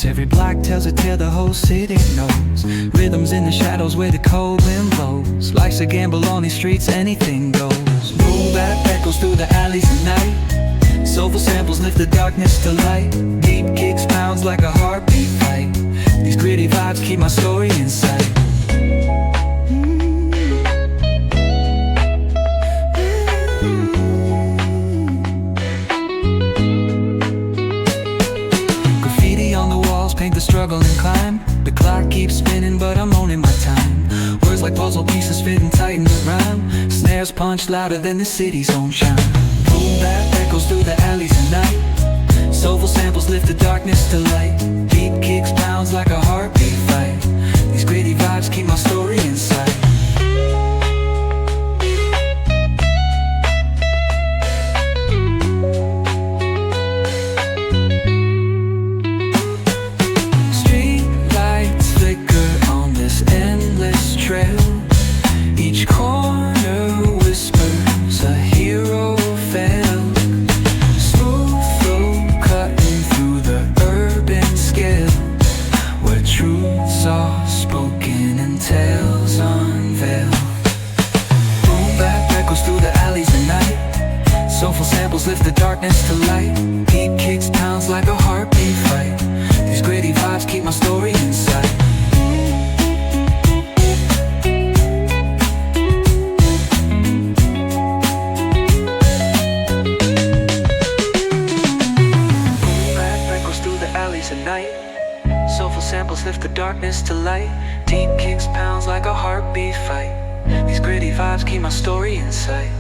glows. Every block tells a tale the whole city knows. Rhythms in the shadows where the cold wind blows. Life's a gamble on these streets, anything goes. Boom bap echoes through the alleys at night. Soulful samples lift the darkness to light. Deep kicks pounds like a heartbeat fight. These gritty vibes keep my story in sight. Paint the struggle and climb. The clock keeps spinning but I'm owning my time. Words like puzzle pieces fitting tight in the rhyme. Snares punch louder than the city's own chime. Boom bap echoes through the alleys at night. Soulful samples lift the darkness to light. Deep kicks pounds like a heartbeat fight. These gritty vibes keep my story in sight. Each corner whispers a hero fell. Smooth flow cutting through the urban scale, where truths are spoken and tales unveiled. Boom bap echoes through the alleys at night. Soulful samples lift the darkness to light. Deep kicks pounds like a heartbeat fight. These gritty vibes keep my story in sight. At night, soulful samples lift the darkness to light. Deep kicks pounds like a heartbeat fight. These gritty vibes keep my story in sight.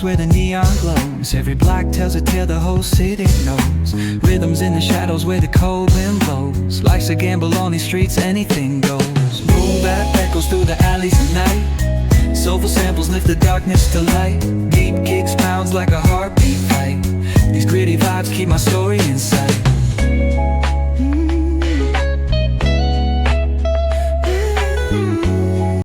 Where the neon glows. Every block tells a tale the whole city knows. Rhythms in the shadows where the cold wind blows. Life's a gamble on these streets, anything goes. Boom bap echoes through the alleys at night. Soulful samples lift the darkness to light. Deep kicks pounds like a heartbeat fight. These gritty vibes keep my story in sight.